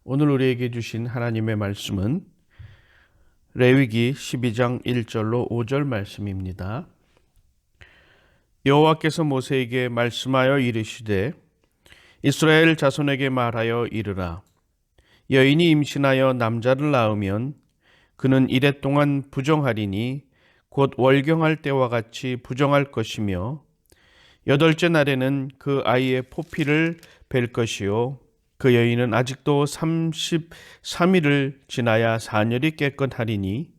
오늘 우리에게 주신 하나님의 말씀은 레위기 12장 1절로 5절 말씀입니다. 여호와께서 모세에게 말씀하여 이르시되 이스라엘 자손에게 말하여 이르라. 여인이 임신하여 남자를 낳으면 그는 이레 동안 부정하리니 곧 월경할 때와 같이 부정할 것이며 여덟째 날에는 그 아이의 포피를 벨 것이요 그 여인은 아직도 33일을 지나야 사녀리 깨끗하리니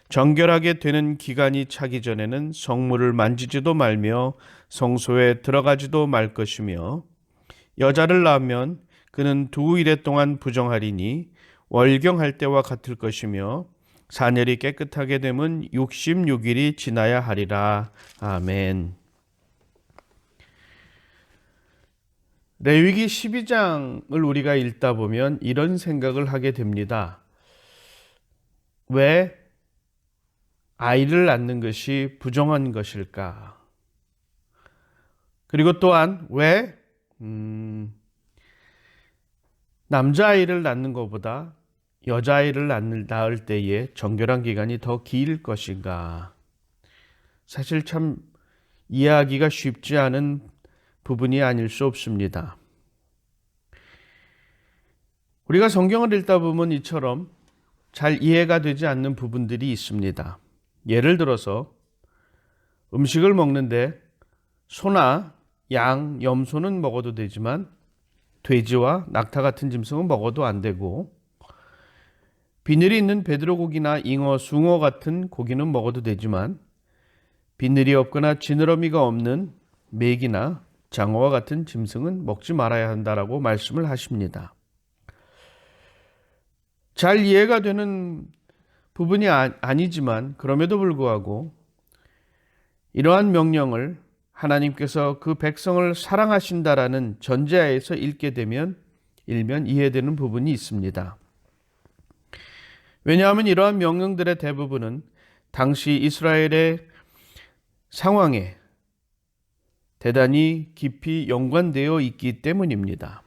정결하게 되는 기간이 차기 전에는 성물을 만지지도 말며 성소에 들어가지도 말 것이며 여자를 낳으면 그는 2일 동안 부정하리니 월경할 때와 같을 것이며 사녀리 깨끗하게 되면 66일이 지나야 하리라. 아멘. 레위기 12장을 우리가 읽다 보면 이런 생각을 하게 됩니다. 왜 아이를 낳는 것이 부정한 것일까? 그리고 또한 왜 남자아이를 낳는 것보다 여자아이를 낳을 때에 정결한 기간이 더 길 것인가? 사실 참 이해하기가 쉽지 않은 부분이 아닐 수 없습니다. 우리가 성경을 읽다 보면 이처럼 잘 이해가 되지 않는 부분들이 있습니다. 예를 들어서 음식을 먹는데 소나 양, 염소는 먹어도 되지만 돼지와 낙타 같은 짐승은 먹어도 안 되고 비늘이 있는 베드로고기나 잉어, 숭어 같은 고기는 먹어도 되지만 비늘이 없거나 지느러미가 없는 메기나 장어와 같은 짐승은 먹지 말아야 한다라고 말씀을 하십니다. 잘 이해가 되는 부분이 아니지만 그럼에도 불구하고 이러한 명령을 하나님께서 그 백성을 사랑하신다라는 전제하에서 일면 이해되는 부분이 있습니다. 왜냐하면 이러한 명령들의 대부분은 당시 이스라엘의 상황에 대단히 깊이 연관되어 있기 때문입니다.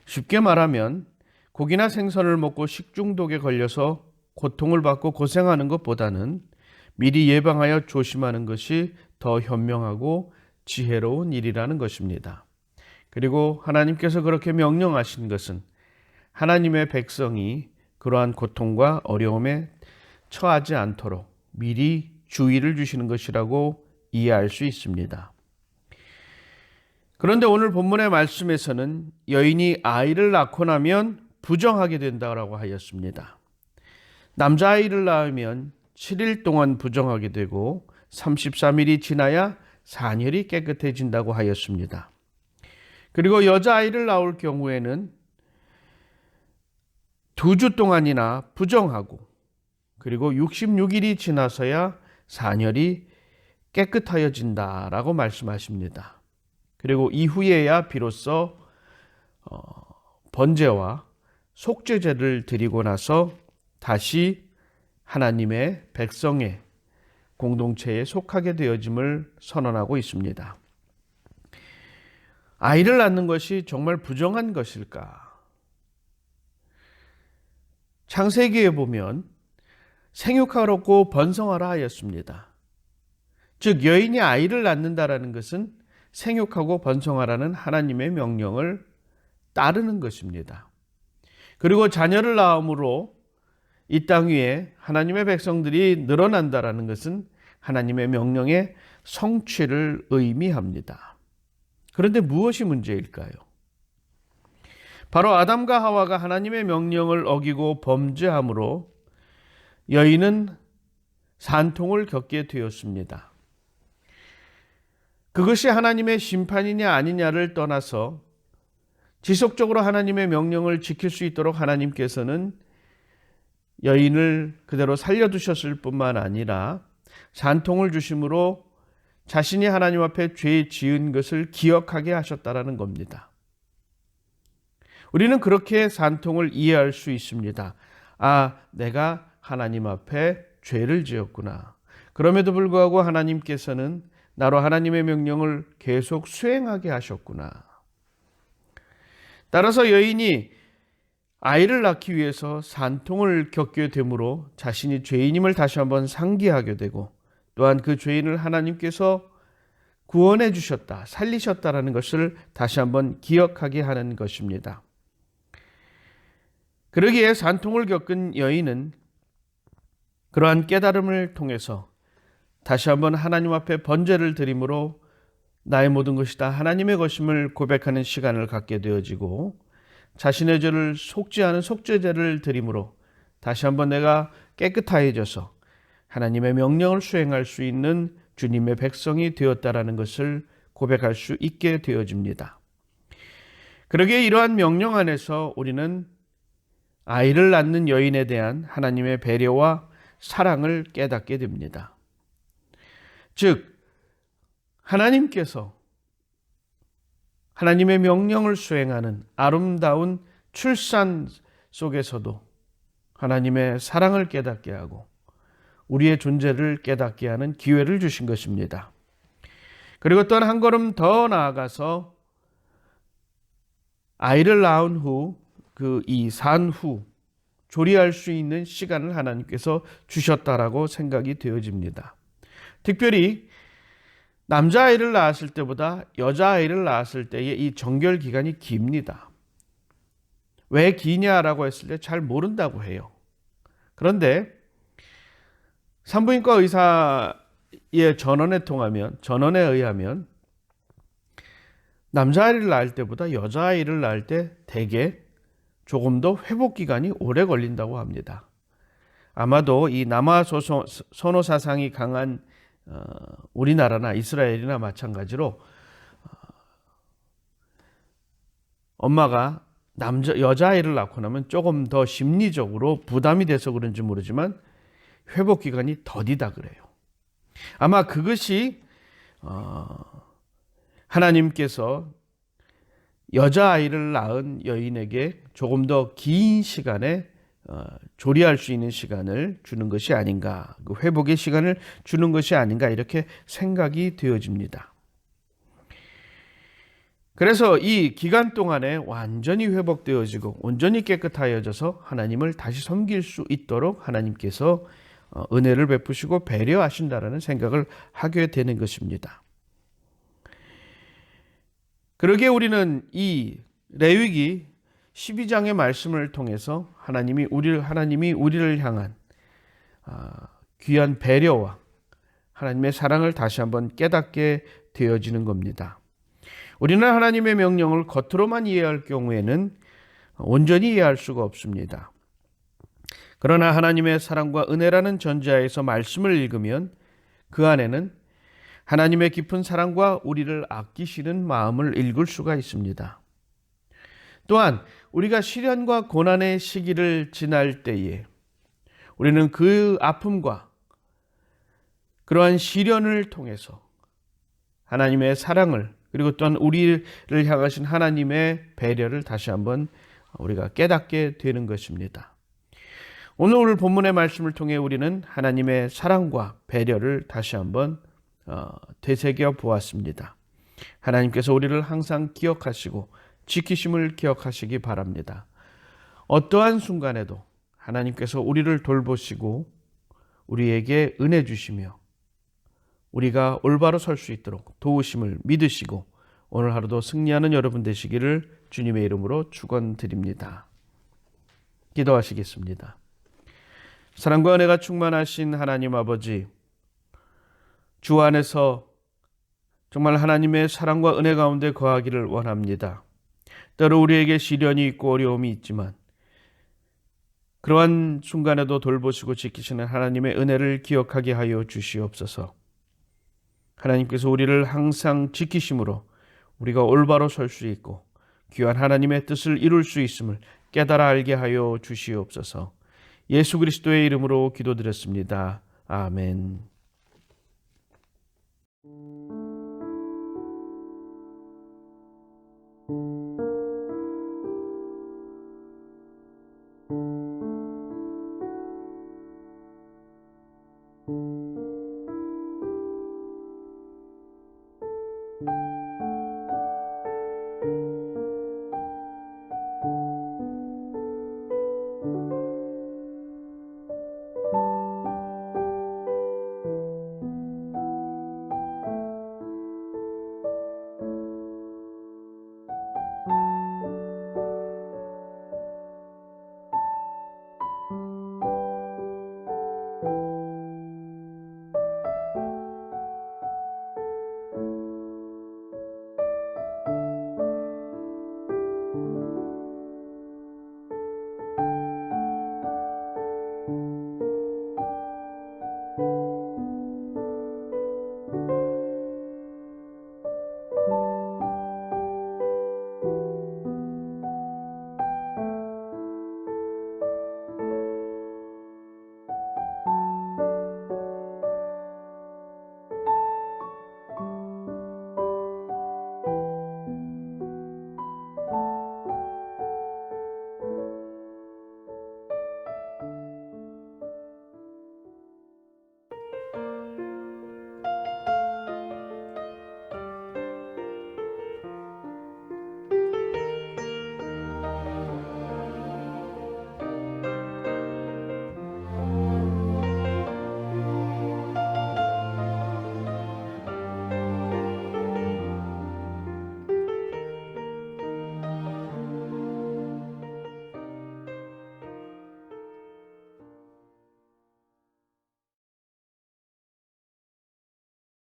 쉽게 말하면 고기나 생선을 먹고 식중독에 걸려서 고통을 받고 고생하는 것보다는 미리 예방하여 조심하는 것이 더 현명하고 지혜로운 일이라는 것입니다. 그리고 하나님께서 그렇게 명령하신 것은 하나님의 백성이 그러한 고통과 어려움에 처하지 않도록 미리 주의를 주시는 것이라고 이해할 수 있습니다. 그런데 오늘 본문의 말씀에서는 여인이 아이를 낳고 나면 부정하게 된다고 하였습니다. 남자아이를 낳으면 7일 동안 부정하게 되고 33일이 지나야 사녀리 깨끗해진다고 하였습니다. 그리고 여자아이를 낳을 경우에는 2주 동안이나 부정하고 그리고 66일이 지나서야 사녀리 깨끗하여진다라고 말씀하십니다. 그리고 이후에야 비로소 번제와 속죄제를 드리고 나서 다시 하나님의 백성의 공동체에 속하게 되어짐을 선언하고 있습니다. 아이를 낳는 것이 정말 부정한 것일까? 창세기에 보면 생육하라고 번성하라 하였습니다. 즉 여인이 아이를 낳는다라는 것은 생육하고 번성하라는 하나님의 명령을 따르는 것입니다. 그리고 자녀를 낳음으로 이 땅 위에 하나님의 백성들이 늘어난다라는 것은 하나님의 명령의 성취를 의미합니다. 그런데 무엇이 문제일까요? 바로 아담과 하와가 하나님의 명령을 어기고 범죄함으로 여인은 산통을 겪게 되었습니다. 그것이 하나님의 심판이냐 아니냐를 떠나서 지속적으로 하나님의 명령을 지킬 수 있도록 하나님께서는 여인을 그대로 살려두셨을 뿐만 아니라 산통을 주심으로 자신이 하나님 앞에 죄 지은 것을 기억하게 하셨다라는 겁니다. 우리는 그렇게 산통을 이해할 수 있습니다. 아, 내가 하나님 앞에 죄를 지었구나. 그럼에도 불구하고 하나님께서는 나로 하나님의 명령을 계속 수행하게 하셨구나. 따라서 여인이 아이를 낳기 위해서 산통을 겪게 되므로 자신이 죄인임을 다시 한번 상기하게 되고, 또한 그 죄인을 하나님께서 구원해 주셨다, 살리셨다라는 것을 다시 한번 기억하게 하는 것입니다. 그러기에 산통을 겪은 여인은 그러한 깨달음을 통해서 다시 한번 하나님 앞에 번제를 드림으로 나의 모든 것이 다 하나님의 것임을 고백하는 시간을 갖게 되어지고, 자신의 죄를 속죄하는 속죄제를 드림으로 다시 한번 내가 깨끗해져서 하나님의 명령을 수행할 수 있는 주님의 백성이 되었다라는 것을 고백할 수 있게 되어집니다. 그러기에 이러한 명령 안에서 우리는 아이를 낳는 여인에 대한 하나님의 배려와 사랑을 깨닫게 됩니다. 즉, 하나님께서 하나님의 명령을 수행하는 아름다운 출산 속에서도 하나님의 사랑을 깨닫게 하고 우리의 존재를 깨닫게 하는 기회를 주신 것입니다. 그리고 또한 한 걸음 더 나아가서 아이를 낳은 후, 이 산 후 조리할 수 있는 시간을 하나님께서 주셨다라고 생각이 되어집니다. 특별히 남자아이를 낳았을 때보다 여자아이를 낳았을 때의 이 정결 기간이 깁니다. 왜 기냐라고 했을 때 잘 모른다고 해요. 그런데 산부인과 의사의 전언에 의하면 남자아이를 낳을 때보다 여자아이를 낳을 때 대개 조금 더 회복 기간이 오래 걸린다고 합니다. 아마도 이 남아 선호 사상이 강한 우리나라나 이스라엘이나 마찬가지로 엄마가 여자아이를 낳고 나면 조금 더 심리적으로 부담이 돼서 그런지 모르지만 회복 기간이 더디다 그래요. 아마 그것이 하나님께서 여자아이를 낳은 여인에게 조금 더 긴 시간에 조리할 수 있는 시간을 주는 것이 아닌가, 그 회복의 시간을 주는 것이 아닌가, 이렇게 생각이 되어집니다. 그래서 이 기간 동안에 완전히 회복되어지고 온전히 깨끗하여져서 하나님을 다시 섬길 수 있도록 하나님께서 은혜를 베푸시고 배려하신다라는 생각을 하게 되는 것입니다. 그러기에 우리는 이 레위기 12장의 말씀을 통해서 하나님이 우리를 향한 귀한 배려와 하나님의 사랑을 다시 한번 깨닫게 되어지는 겁니다. 우리는 하나님의 명령을 겉으로만 이해할 경우에는 온전히 이해할 수가 없습니다. 그러나 하나님의 사랑과 은혜라는 전제하에서 말씀을 읽으면 그 안에는 하나님의 깊은 사랑과 우리를 아끼시는 마음을 읽을 수가 있습니다. 또한 우리가 시련과 고난의 시기를 지날 때에 우리는 그 아픔과 그러한 시련을 통해서 하나님의 사랑을, 그리고 또한 우리를 향하신 하나님의 배려를 다시 한번 우리가 깨닫게 되는 것입니다. 오늘 본문의 말씀을 통해 우리는 하나님의 사랑과 배려를 다시 한번 되새겨 보았습니다. 하나님께서 우리를 항상 기억하시고 지키심을 기억하시기 바랍니다. 어떠한 순간에도 하나님께서 우리를 돌보시고 우리에게 은혜 주시며 우리가 올바로 설 수 있도록 도우심을 믿으시고 오늘 하루도 승리하는 여러분 되시기를 주님의 이름으로 축원드립니다. 기도하시겠습니다. 사랑과 은혜가 충만하신 하나님 아버지, 주 안에서 정말 하나님의 사랑과 은혜 가운데 거하기를 원합니다. 때로 우리에게 시련이 있고 어려움이 있지만 그러한 순간에도 돌보시고 지키시는 하나님의 은혜를 기억하게 하여 주시옵소서. 하나님께서 우리를 항상 지키심으로 우리가 올바로 설 수 있고 귀한 하나님의 뜻을 이룰 수 있음을 깨달아 알게 하여 주시옵소서. 예수 그리스도의 이름으로 기도드렸습니다. 아멘.